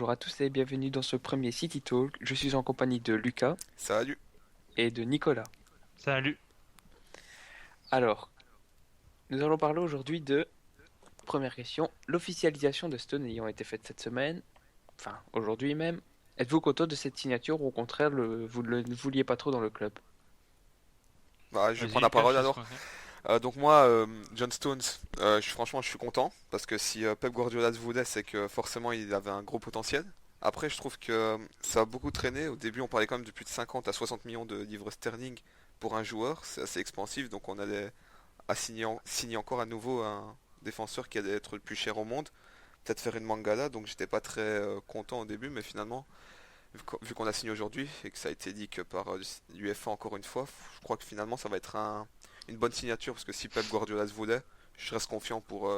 Bonjour à tous et bienvenue dans ce premier City Talk. Je suis en compagnie de Lucas Salut. et de Nicolas. Salut. Alors, nous allons parler aujourd'hui de, première question, l'officialisation de Stone ayant été faite cette semaine, enfin aujourd'hui même. Êtes-vous content de cette signature ou au contraire vous ne le vouliez pas trop dans le club? Bah, je vais Vas-y prendre la Lucas, je parole te laisse alors. commencer. Donc moi, John Stones, franchement, je suis content parce que si Pep Guardiola se voulait, c'est que forcément il avait un gros potentiel. Après, je trouve que ça a beaucoup traîné. Au début, on parlait quand même de plus de 50 à 60 millions de livres sterling pour un joueur. C'est assez expansif, donc on allait à signer encore à nouveau un défenseur qui allait être le plus cher au monde. Peut-être faire une Mangala, donc j'étais pas très content au début, mais finalement, vu qu'on a signé aujourd'hui et que ça a été dit que par l'UEFA encore une fois, je crois que finalement ça va être une bonne signature parce que si Pep Guardiola se voulait, je reste confiant pour.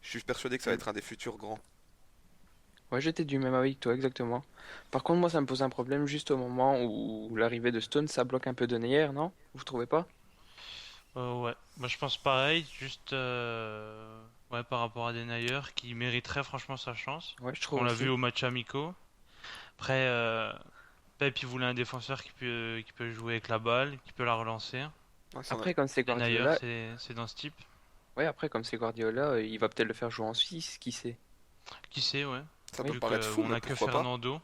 Je suis persuadé que ça va Hmm. être un des futurs grands. Ouais, j'étais du même avis que toi, exactement. Par contre, moi, ça me pose un problème juste au moment où l'arrivée de Stone, ça bloque un peu de Neuer, non? Vous trouvez pas? Ouais, moi je pense pareil, juste ouais, par rapport à Denayer qui mériterait franchement sa chance. Ouais, je Parce trouve qu'on l'a vu aussi. au match amicaux. Après, Pep il voulait un défenseur qui peut jouer avec la balle, qui peut la relancer. Ouais, ça, Après, comme c'est Denayer Guardiola, c'est dans ce type. ouais, après, comme c'est Guardiola, il va peut-être le faire jouer en Suisse, qui sait? Qui sait, ouais. ça peut Oui, Vu paraître fou, qu'on mais a que pourquoi pas. Fernando.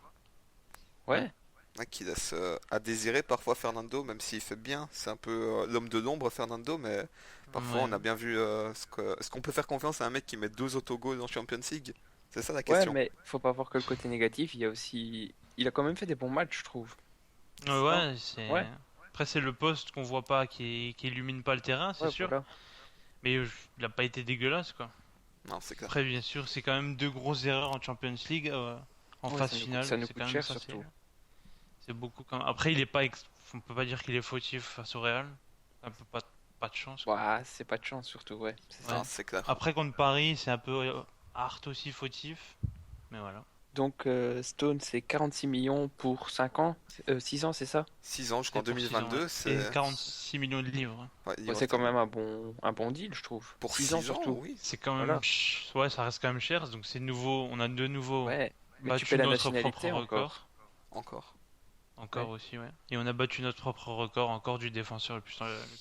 Ouais. ouais. Hein, qui laisse à désirer parfois Fernando, même s'il fait bien. C'est un peu l'homme de l'ombre, Fernando, mais parfois Ouais. on a bien vu est-ce qu'on peut faire confiance à un mec qui met 12 autogols en Champions League. C'est ça la Ouais, question. mais faut pas voir que le côté négatif, il y a aussi... Il a quand même fait des bons matchs, je trouve. Non? Ouais, c'est. Ouais, Après, c'est le poste qu'on voit pas, qui illumine pas le terrain, c'est ouais, sûr. voilà. Mais il a pas été dégueulasse, quoi. Non, c'est clair. Après, bien sûr, c'est quand même deux grosses erreurs en Champions League, en Ouais, phase finale. ça nous C'est coûte quand même cher ça, surtout. c'est beaucoup quand même. Après, on peut pas dire qu'il est fautif face au Real. Un peu pas de chance, quoi. Ouais, c'est pas de chance surtout, ouais, c'est Ouais. ça. Non, c'est clair. Après, contre Paris, c'est un peu Hart aussi fautif. Mais voilà. Donc Stone, c'est 46 millions pour 5 ans, 6 ans, c'est ça? 6 ans jusqu'en C'est pour 6 ans, ouais. 2022, Et c'est. 46 millions de livres, hein. Ouais, Ouais, livre c'est quand sterling. même un bon deal, je trouve. Pour 6 ans 6 ans, surtout. oui. C'est quand même. Voilà. Ouais, ça reste quand même cher. Donc c'est nouveau. On a de nouveau Ouais, mais tu paies battu la notre propre nationalité record. encore. Encore. Encore Ouais. aussi, ouais. Et on a battu notre propre record encore du défenseur le plus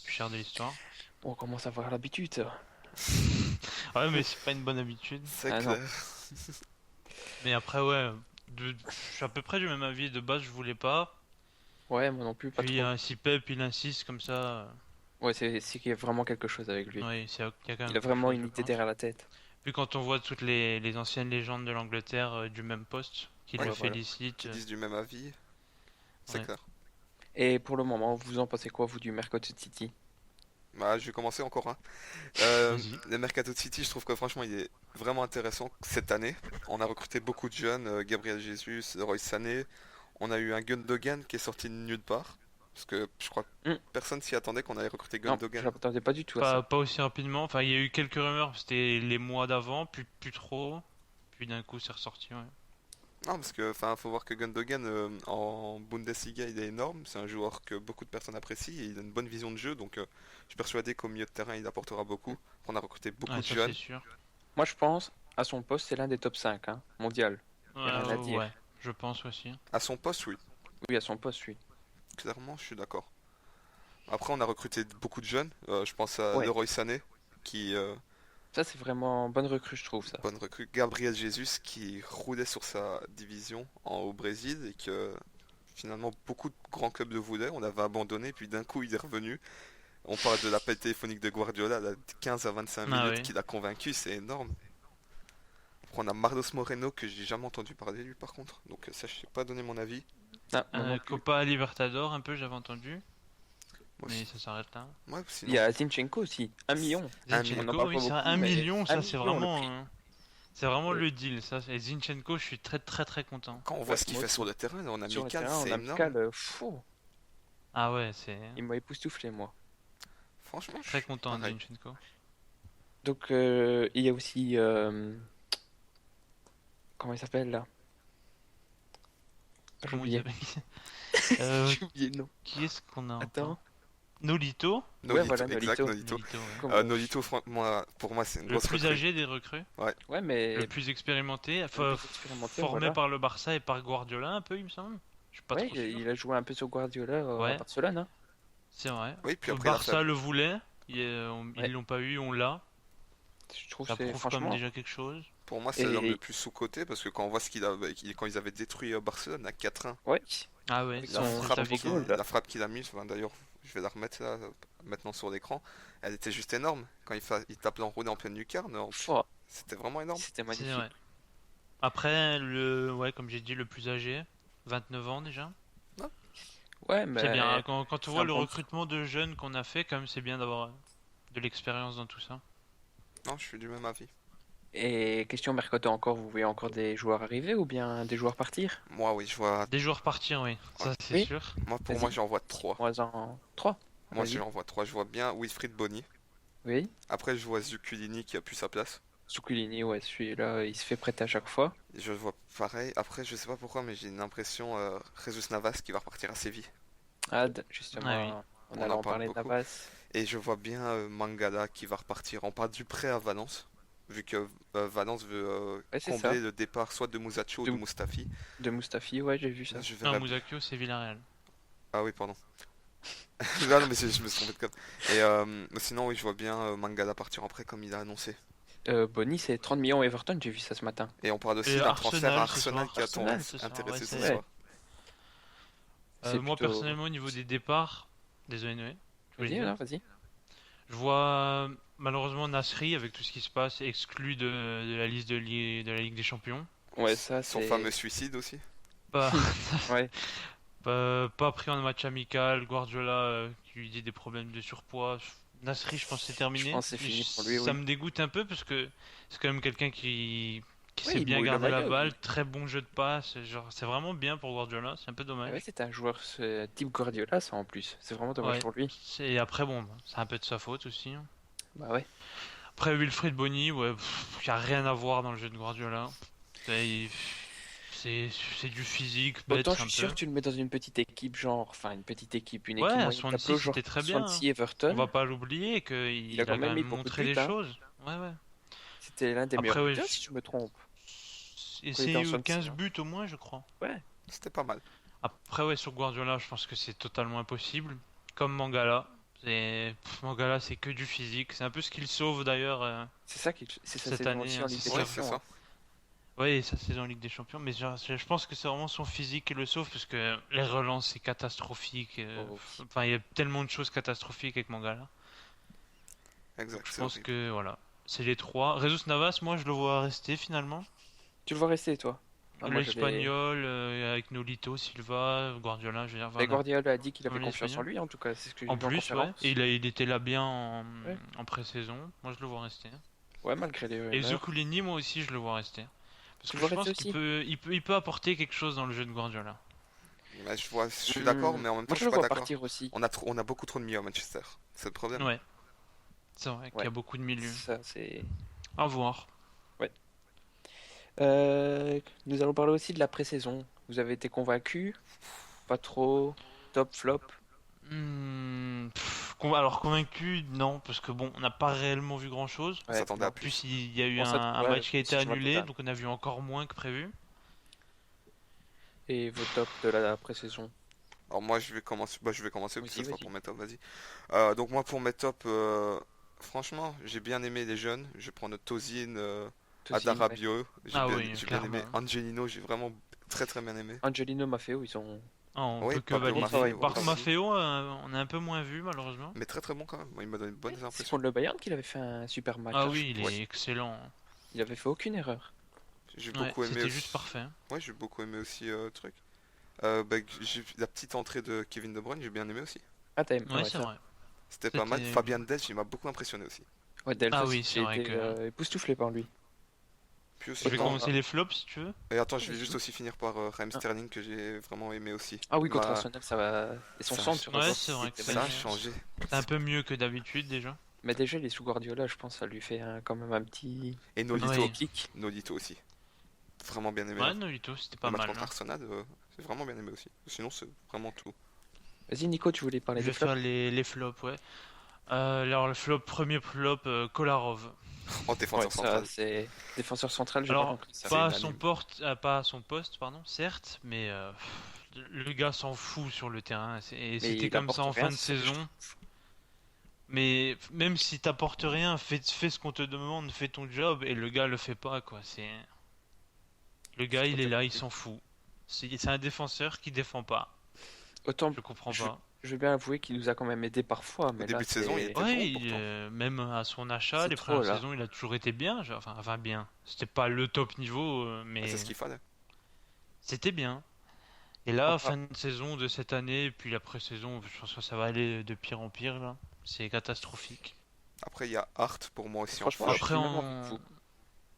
cher de l'histoire. Bon, on commence à avoir l'habitude, ça. Ouais, mais c'est pas une bonne habitude. C'est Ah non. clair. Mais après, ouais, je suis à peu près du même avis. De base, je voulais pas. Ouais, moi non plus, pas Puis trop. si Pep il insiste comme ça, Ouais, c'est qu'il y a vraiment quelque chose avec lui. ouais, il y a quand Il même a quelque vraiment chose, une je idée pense. derrière la tête. Puis quand on voit toutes les anciennes légendes de l'Angleterre du même poste, qui Ouais, le Ouais, voilà. félicitent, qui disent du même avis, c'est ouais. clair. Et pour le moment, vous en pensez quoi, vous, du Mercato City? Bah, je vais commencer encore un. Vas-y. Le Mercato City, je trouve que franchement, il est vraiment intéressant cette année. On a recruté beaucoup de jeunes, Gabriel Jesus, Roy Sané. On a eu un Gundogan qui est sorti de nulle part. Parce que je crois que Hmm. personne s'y attendait qu'on allait recruter Non, je Gundogan. m'attendais pas du tout à Pas, ça. pas aussi rapidement. Enfin, il y a eu quelques rumeurs, c'était les mois d'avant, puis plus trop. Puis d'un coup, c'est ressorti, ouais. Non, parce que enfin, faut voir que Gundogan en Bundesliga, il est énorme. C'est un joueur que beaucoup de personnes apprécient et il a une bonne vision de jeu. Donc, je suis persuadé qu'au milieu de terrain, il apportera beaucoup. On a recruté beaucoup Ouais, de ça c'est jeunes. sûr. Moi, je pense, à son poste, c'est l'un des top 5, hein, mondial. Y a rien à dire. Ouais, je pense aussi. À son poste, oui. Oui, à son poste, oui. Clairement, je suis d'accord. Après, on a recruté beaucoup de jeunes. Je pense à Ouais, Leroy Sané, qui ça, c'est vraiment bonne recrue, je trouve, ça. bonne recrue. Gabriel Jesus, qui roulait sur sa division au Brésil et que finalement beaucoup de grands clubs le voulaient. On avait abandonné, puis d'un coup, il est revenu. On parle de l'appel téléphonique de Guardiola, là, de 15 à 25 Ah minutes oui. qu'il a convaincu, c'est énorme. Après, on a Marlos Moreno, que j'ai jamais entendu parler lui par contre. Donc ça, je sais pas donner mon avis. Ah, moi non plus. Copa Libertador, un peu, j'avais entendu. Moi Mais aussi. ça s'arrête là. Ouais, Il sinon, y a Zinchenko aussi, 1 million. un On million. n'en Zinchenko, parle oui, pas c'est un beaucoup, mais million, un ça c'est million le vraiment. prix. C'est vraiment Euh, le deal, ça. Et Zinchenko, je suis très très très content. Quand on voit ouais, ce qu'il moi fait sur aussi. le terrain, là, en Sur le amical, terrain, en c'est énorme. amical, fou. Ah ouais, c'est. Il m'a époustouflé, moi. Franchement, je Très suis content de pareil. Zinchenko. Donc, il y a aussi... comment il s'appelle, là? Ah, j'ai Comment il oublié. s'appelle? Euh, J'ai oublié le nom. qui est-ce qu'on a Attends. encore? Nolito. Nolito, voilà, exact, Nolito. Nolito. Nolito, ouais. Comment- Nolito, pour moi, c'est une Le grosse plus recrue. âgé des recrues, Ouais, mais le plus expérimenté, le enfin, plus expérimenté, formé voilà. par le Barça et par Guardiola un peu, il me semble. Je suis pas Ouais, trop sûr. il a joué un peu sur Guardiola à Ouais, Barcelone, hein. c'est vrai. Oui, puis Le après, il a Barça fait. le voulait, Ouais. ils l'ont pas eu, on l'a. Je trouve Ça que c'est prouve comme franchement. déjà quelque chose. Pour moi, c'est l'homme le Et plus sous-coté parce que quand on voit ce quand ils avaient détruit Barcelone à 4-1, ouais, Ah ouais, avec la son frappe savais Vigo, quoi. là. qu'il a mise, enfin, d'ailleurs, je vais la remettre là, maintenant sur l'écran, elle était juste énorme. Quand il tape l'enroulé en pleine lucarne, Fouah, c'était vraiment énorme. c'était C'est magnifique. vrai. Après, ouais, comme j'ai dit, le plus âgé, 29 ans déjà. Ouais, C'est bien, hein, mais quand tu c'est vois un le bon. recrutement de jeunes qu'on a fait, quand même, c'est bien d'avoir de l'expérience dans tout ça. Non, je suis du même avis. Et question mercato encore, vous voyez encore des joueurs arriver ou bien des joueurs partir? Moi, oui, je vois. Des joueurs partir, oui, Ouais. ça c'est Oui, sûr. Pour moi, vas-y. j'en vois 3. Moi en 3. Moi, Vas-y. j'en vois 3. Je vois bien Wilfried Bony. Oui. Après, je vois Zuculini qui a plus sa place. Zuculini, ouais, celui-là, il se fait prêter à chaque fois. Je vois pareil. Après, je sais pas pourquoi, mais j'ai une impression Jesus Navas qui va repartir à Séville. Ah, Ah oui. justement, on On allait en en parle parler de beaucoup. Navas. Et je vois bien Mangala qui va repartir. On part du prêt à Valence, vu que Valence veut Ouais, c'est ça. combler le départ soit de Musacho ou de De, Mustafi. de Mustafi, ouais, j'ai vu ça. Je Non, verrais... Mouzakio, c'est Villarreal. Ah oui, pardon. Ah non, mais je me suis trompé de code. Et mais sinon, oui, je vois bien Mangala partir en prêt comme il a annoncé. Bonny, c'est 30 millions Everton, j'ai vu ça ce matin. Et on parle aussi Et d'un transfert à Arsenal ce Arsenal soir. qui attend Arsenal, ce soir, ouais, intéressé ce c'est. Ouais, soir. c'est Moi plutôt. personnellement, au niveau des départs, désolé Noé, je voulais Vas-y, dire. alors, vas-y. Je vois malheureusement Nasri, avec tout ce qui se passe, exclu de la liste de la Ligue des Champions. Ouais, ça, Son c'est. fameux suicide aussi. Pas, Ouais, pas pris en match amical, Guardiola qui lui dit des problèmes de surpoids. Nasri, je pense que c'est je terminé. pense que c'est fini pour lui, Ça oui. me dégoûte un peu parce que c'est quand même quelqu'un qui Ouais, sait il bien mouille le garder la maillot, balle, lui. très bon jeu de passe. Genre, c'est vraiment bien pour Guardiola, c'est un peu Ah ouais, dommage. c'est un joueur type Guardiola, ça en plus. C'est vraiment dommage Ouais. pour lui. Après, bon, c'est un peu de sa faute aussi, hein. Bah ouais. Après, Wilfried Bony, ouais, y a rien à voir dans le jeu de Guardiola. C'est c'est du physique, bête Autant je un suis sûr peu. que tu le mets dans une petite équipe, genre, enfin une petite équipe, une équipe Ouais, moyenne tableau, Swansea, genre c'était très bien, hein. Swansea On va Everton. pas l'oublier Il a qu'il quand a quand même même mis beaucoup de montré buts, des hein. choses. Ouais, ouais. C'était l'un des meilleurs Après, ouais, buteurs, si je me trompe, quand il était c'est en Swansea, 15 hein. buts au moins, je crois. Ouais, C'était pas mal. Après, ouais, sur Guardiola, je pense que c'est totalement impossible. Comme Mangala. Mangala, c'est que du physique. C'est un peu ce qu'il sauve d'ailleurs c'est ça c'est sa cette saison année, aussi hein, en Ligue c'est des Oui, ça. c'est Champions, ça. hein. Ouais, sa saison en Ligue des Champions, mais je pense que c'est vraiment son physique qui le sauve parce que les relances c'est catastrophique. Oh, Enfin, il y a tellement de choses catastrophiques avec Mangala. Donc Exact, je c'est pense horrible. que voilà, c'est les trois. Jesus Navas, moi je le vois rester finalement. tu le vois rester, toi? Ah, moi, j'avais. L'espagnol avec Nolito, Silva, Guardiola, je veux dire, Mais voilà. Guardiola a dit qu'il avait Comme confiance en l'espagnol. lui, en tout cas, c'est ce que j'ai En vu en plus, ouais, et conférence. il était là bien Ouais, en pré-saison. Moi je le vois rester. ouais, malgré les Et rumeurs. Zuculini, moi aussi je le vois rester. Parce Tu que le vois je rester pense qu'il aussi? il peut apporter quelque chose dans le jeu de Guardiola. Mais je suis d'accord, mais en même temps, Moi, je je suis le pas vois d'accord. partir aussi. On a beaucoup trop de milieux à Manchester. C'est le problème. Ouais, c'est vrai qu'il y Ouais, a beaucoup de milieux. ça, c'est. À voir. Ouais. Nous allons parler aussi de la pré-saison. Vous avez été convaincu? Pas trop? Top, flop? Alors convaincu, non, parce que bon, on n'a pas réellement vu grand-chose. On Ouais, s'attendait à non. En plus, plus. il y a eu un Ouais, match qui a été si je m'attendais annulé, à. donc on a vu encore moins que prévu. Et vos tops de la pré-saison? Alors moi, je vais commencer parce que Aussi, ce sera pour vas-y. mes tops, vas-y. Donc moi, pour mes tops, franchement, j'ai bien aimé les jeunes. Je prends notre Tozin, Tosin, Adar ouais. Rabiot. Ah oui, J'ai bien aimé clairement. Angelino, j'ai vraiment très très bien aimé. Angelino Maffeo, ils ont. Ah, on Oui, peut que Pablo Bon valider. travail, Maffeo bon Par contre, travail. aussi. Maffeo, on a un peu moins vu, malheureusement. Mais très très bon quand même. Moi, il m'a donné de bonnes C'est impressions. contre le Bayern qu'il avait fait un super match, Ah hein, oui, il Ouais, est excellent. Il avait fait aucune erreur. j'ai Ouais, beaucoup aimé c'était juste aussi. parfait, hein. Ouais, j'ai beaucoup aimé aussi truc. La petite entrée de Kevin De Bruyne, j'ai bien aimé aussi. Ah, t'as aimé, Ouais, ouais, c'est ça. vrai. C'était pas mal. C'était. Fabien Delch, il m'a beaucoup impressionné aussi. Ouais, Delph Ah aussi, oui, c'est j'ai vrai été que. époustouflé par lui. Puis aussi Je vais Autant. commencer les flops si tu veux. Et attends, je vais juste Vas-y. aussi finir par Raheem Ah, Sterling que j'ai vraiment aimé aussi. ah oui, Il contre m'a Arsenal, ça va. Et son ça, centre sur Ouais, Europe, c'est vrai que c'était ça a c'est magnifique. changé. un peu mieux que d'habitude déjà. Mais déjà, il est sous Guardiola, je pense que ça lui fait quand même Et un petit Oui. déclic. Nolito aussi. Vraiment bien aimé. Ouais, Nolito, c'était Le pas match mal, contre hein. Arsenal, j'ai vraiment bien aimé aussi. Sinon, c'est vraiment tout. Vas-y, Nico, tu voulais parler Je des vais faire flops? les flops, ouais. Alors, premier flop, Kolarov. En Ouais, défenseur ça, central, c'est défenseur central, j'ai pas Alors, compris ça. c'est unanime. pas à son poste, pardon, certes, mais le gars s'en fout sur le terrain. Et Mais c'était il comme ça apporte en rien, fin de c'est ça que je saison. trouve. Mais même si t'apportes rien, fais ce qu'on te demande, fais ton job, et le gars le fait pas, quoi. Le Je suis gars, trop il est là, il d'accord. s'en fout. C'est un défenseur qui défend pas. Autant, Je comprends je, pas. je veux bien avouer qu'il nous a quand même aidé parfois, Au mais là, début de saison, il c'est était bon pourtant. Même à son achat, c'est les trop premières là. saisons, il a toujours été bien. Enfin bien. C'était pas le top niveau, Ah, c'est mais ce qu'il fallait. c'était bien. Et En là, par- fin de saison de cette année, puis la pré-saison, je pense que ça va aller de pire en pire, là. C'est catastrophique. Après, il y a Hart pour moi aussi en Franchement, je flop. Après, suis même avec vous.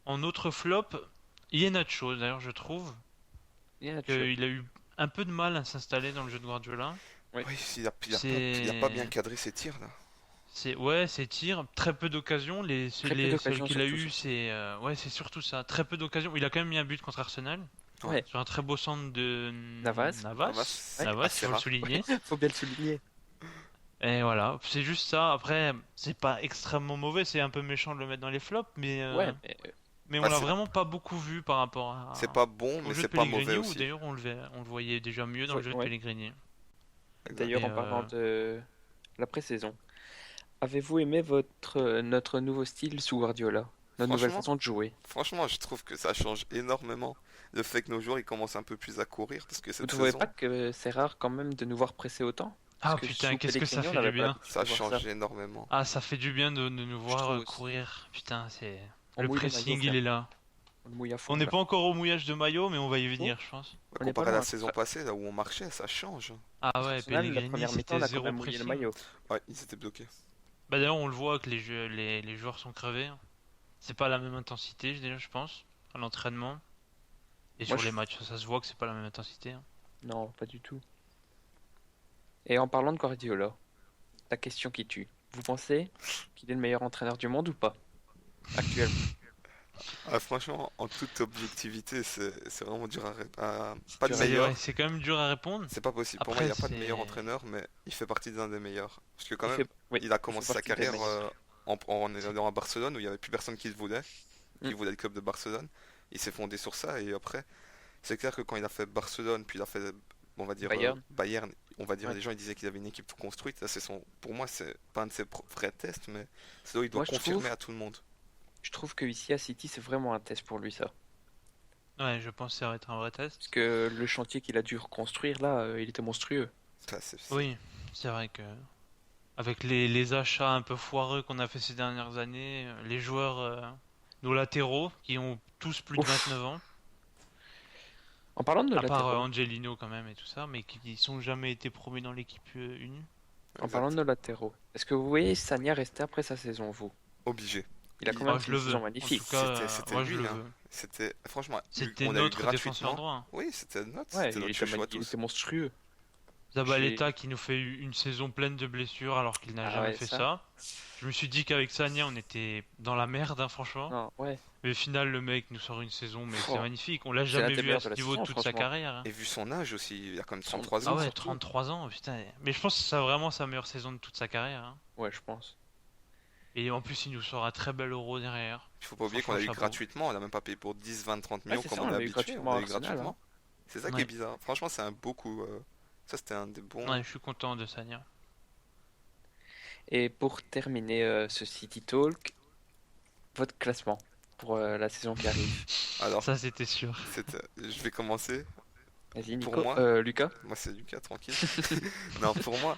en autre flop, Iheanacho, d'ailleurs, je trouve Il y en a tué. qu'il a eu un peu de mal à s'installer dans le jeu de Guardiola. Oui, Oui, il a pas bien C'est... cadré ses tirs là. Ouais, ses tirs, très peu d'occasions. très peu Celles d'occasions qu'il a surtout, eu, surtout. ouais, c'est surtout ça. Très peu d'occasions. Il a quand même mis un but contre Arsenal Ouais. Ouais, sur un très beau centre de Navas, Navas, ouais, Navas, il assez faut le rare. souligner. faut bien le souligner. Et voilà, c'est juste ça. Après, c'est pas extrêmement mauvais. C'est un peu méchant de le mettre dans les flops, Ouais, mais mais on Bah, l'a vraiment pas beaucoup vu par rapport c'est pas bon, au mais jeu c'est de pas mauvais Pellegrini, où aussi. d'ailleurs on le voyait déjà mieux dans le jeu de ouais. Pellegrini. Exact. D'ailleurs, Et en parlant de la pré-saison, avez-vous aimé notre nouveau style sous Guardiola? Notre nouvelle Franchement, façon de jouer? franchement, je trouve que ça change énormément. Le fait que nos joueurs ils commencent un peu plus à courir, parce que Vous cette trouvez pas saison, que c'est rare quand même de nous voir presser autant? Parce ah que putain, sous qu'est-ce que ça Pellegrini, on fait du n'avait pas bien. l'habitude ça de voir ça. change énormément. Ah, ça fait du bien de nous Je trouve voir aussi. courir. Putain, c'est On le mouille les maillots pressing, il est vraiment. là. On le mouille à On fond n'est là. pas encore au mouillage de maillot, mais on va y Oh, venir, je pense. Bah, on n'est pas comparé à la loin. saison passée, là où on marchait, ça change. Ah Contre ouais, Arsenal, la Pellegrini, première mi-temps, c'était on a quand zéro même mouillé le pressing. maillot. Ouais, ils étaient bloqués. Bah d'ailleurs, on le voit que les joueurs sont crevés. C'est pas la même intensité, déjà, je pense, à l'entraînement. Et Moi, sur les matchs, ça se voit que c'est pas la même intensité, hein. non, pas du tout. Et en parlant de Guardiola, la question qui tue. Vous pensez qu'il est le meilleur entraîneur du monde ou pas, actuellement? Ah, franchement, en toute objectivité, c'est vraiment dur C'est pas le dur à dire. Ouais, meilleur, c'est quand même dur à répondre. c'est pas possible. Pour moi, il Après, n'y a pas de meilleur c'est... entraîneur, mais il fait partie d'un des meilleurs. Parce que quand Il même, fait, oui, il a il fait commencé sa partie des carrière meilleurs. en allant à Barcelone, où il n'y avait plus personne qui le voulait, Mm. qui voulait le club de Barcelone. Il s'est fondé sur ça, et après, c'est clair que quand il a fait Barcelone, puis il a fait, on va dire, Bayern, Bayern, on va dire, ouais. les gens ils disaient qu'il avait une équipe tout construite. Là, pour moi, c'est pas un de ses vrais tests, mais c'est là où il doit Moi, confirmer à tout le monde. je trouve que ici à City, c'est vraiment un test pour lui ça. Ouais, je pense que ça va être un vrai Parce test. que le chantier qu'il a dû reconstruire là, il était monstrueux. Ça, Oui, c'est vrai que avec les achats un peu foireux qu'on a fait ces dernières années, les joueurs, nos latéraux, qui ont tous plus de Ouf. 29 ans, En parlant de nos à part latéraux, Angelino quand même et tout ça, mais qui sont jamais été promus dans l'équipe unie. en parlant de exact. nos latéraux, est-ce que vous voyez Sagna rester après sa saison, vous? Obligé. Il a quand Il- même Moi, fait je une le veux. saison En magnifique. tout cas, C'était moi, je lui, le hein. veux. C'était, franchement, C'était on a eu notre défenseur gratuitement. droit. Oui, c'était notre, Ouais, c'était notre chouchou à il tous. était monstrueux. Zabaleta qui nous fait une saison pleine de blessures alors qu'il n'a Ah jamais ouais, fait ça. ça. Je me suis dit qu'avec Sagna, on était dans la merde, hein, franchement. Non, ouais. Mais au final, le mec nous sort une saison, mais c'est Oh, magnifique. On l'a c'est l'un jamais des vu à meilleurs ce de la niveau saison, toute sa franchement. carrière, hein. Et vu son âge aussi, il a quand même Son 33 Ah ans. ouais, surtout. 33 ans, putain. Mais je pense que c'est vraiment sa meilleure saison de toute sa carrière, hein. Ouais, je pense. Et en plus, il nous sort un très bel euro derrière. Il faut pas oublier qu'on Franchement, l'a eu chapeau. gratuitement, on l'a même pas payé pour 10, 20, 30 Ouais, millions c'est comme ça, on on est l'a eu habitué, on gratuitement à l'a eu Arsenal, hein. gratuitement. C'est ça qui est Ouais, bizarre. Franchement, c'est un beau coup. Ça, c'était un des bons. ouais, je suis content de Sagna. Et pour terminer ce City Talk, votre classement pour la saison qui arrive. Alors, Ça, c'était sûr. je vais commencer. Vas-y, Pour Nico. moi, Lucas? moi c'est Lucas, tranquille. Non, pour moi,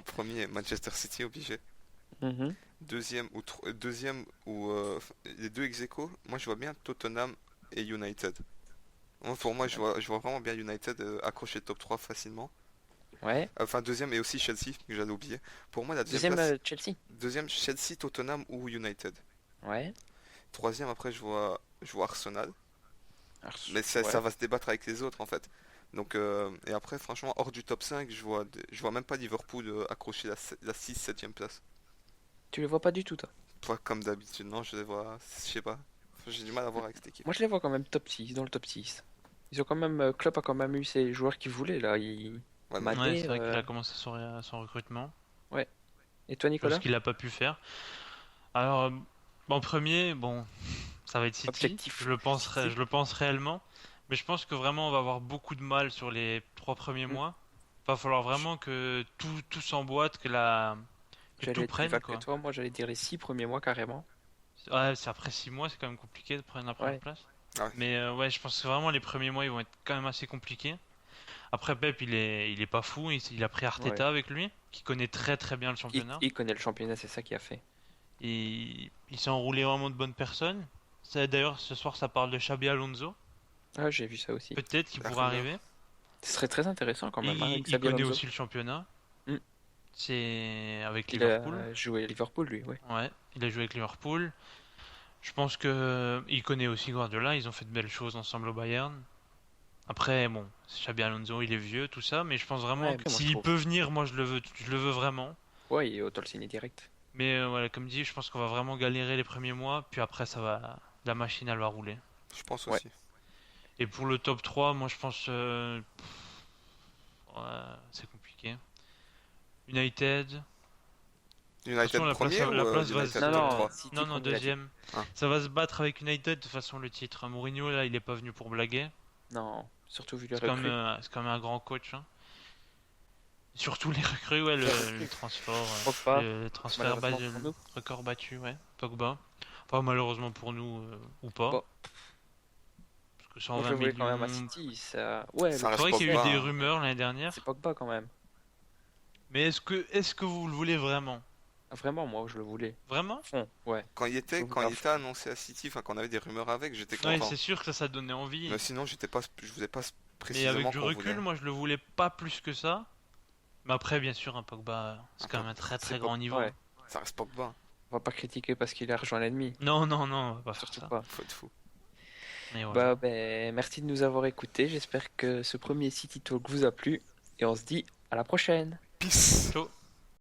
premier Manchester City obligé. Mhm. Deuxième ou les deux ex aequo, moi je vois bien Tottenham et United. Pour moi, je vois vraiment bien United accrocher le top 3 facilement. Ouais. Enfin, deuxième et aussi Chelsea, que j'allais oublier. Pour moi, la deuxième Deuxième, place, Chelsea. deuxième Chelsea, Tottenham ou United. Ouais. Troisième, après, je vois Arsenal. Alors, Mais ça, ouais. ça va se débattre avec les autres en fait. Donc, et après, franchement, hors du top 5, je vois même pas Liverpool accrocher la 6 7 place. Tu les vois pas du tout, toi. Pas comme d'habitude, non, je les vois, je sais pas. J'ai du mal à voir avec cette équipe. Moi, je les vois quand même top 6, dans le top 6. Ils ont quand même, Klopp a quand même eu ses joueurs qu'il voulait, là. Ouais, Mané, Ouais, c'est vrai qu'il a commencé son recrutement. Et toi, Nicolas? Parce qu'il a pas pu faire. Alors, en premier, bon, ça va être City. Objectif. Je le pense réellement. Mais je pense que vraiment, on va avoir beaucoup de mal sur les 3 premiers Hmm. mois. Va falloir vraiment que tout s'emboîte, que tout J'allais être plus prenne, vague que quoi. toi, moi j'allais dire les 6 premiers mois carrément. Ouais, c'est après 6 mois, c'est quand même compliqué de prendre la première Ouais, place. ouais. Mais ouais, je pense que vraiment les premiers mois, ils vont être quand même assez compliqués. Après, Pep, il est pas fou. Il a pris ouais. Arteta avec lui, qui connaît très très bien le Il, championnat. il connaît le championnat, c'est ça qui a fait. Et il s'est enroulé vraiment de bonnes personnes. D'ailleurs, ce soir, ça parle de Xabi Alonso. Ah, j'ai vu ça aussi. Peut-être qu'il La pourrait rumeur. arriver. Ce serait très intéressant quand même, hein, avec Il Xabi connaît Alonso. aussi le championnat. Hmm. C'est avec Il Liverpool. a joué à Liverpool, lui, ouais. Ouais, il a joué avec Liverpool. Je pense que il connaît aussi Guardiola. Ils ont fait de belles choses ensemble au Bayern. Après, bon, Xabi Alonso, il est vieux, tout ça, mais je pense vraiment Ouais, que moi je s'il trouve. peut venir, moi je le veux vraiment. Ouais, il est auto le signer direct. Mais voilà, comme dit, je pense qu'on va vraiment galérer les premiers mois, puis après la machine elle va rouler. Je pense Ouais. aussi. Et pour le top 3 moi je pense, ouais, c'est compliqué. United. De toute United façon, premier ou la place va United se... Non, top non, 3? City Non, non, premier, il a dit. deuxième. Ah. Ça va se battre avec United de toute façon le titre. Mourinho là, il est pas venu pour blaguer. Non, surtout vu les recrues. C'est quand même un grand coach, hein. Surtout les recrues, ouais, le transfert, Pogba, le transfert malheureusement pour le nous. record battu, ouais. Pogba. Enfin, malheureusement pour nous, ou pas. Bon, Parce que moi je 120 le voulais quand même à millions. City. Ça... Ouais, Ça le C'est reste vrai qu'il y a eu Pogba, des hein. rumeurs l'année dernière. c'est Pogba quand même. Mais est-ce que vous le voulez vraiment? Ah, vraiment, moi je le voulais. Vraiment? Fond, ouais. Quand il Je était, le quand voulais il à était fond. annoncé à City, enfin quand on avait des rumeurs avec, j'étais Ouais, content. c'est sûr que ça donnait envie. Mais sinon, je vous ai pas Mais avec précisément du qu'on recul, voulait. moi je le voulais pas plus que ça. Mais après, bien sûr, un Pogba, c'est Un quand même Pogba, un très c'est très grand niveau. Ouais, Ça reste Pogba. on va pas critiquer parce qu'il a rejoint l'ennemi. Non, non, non, on va pas faire Surtout ça. pas. Faut être fou. Mais Bah, voilà. ben, merci de nous avoir écoutés. J'espère que ce premier City Talk vous a plu. Et on se dit à la prochaine. Peace. Ciao.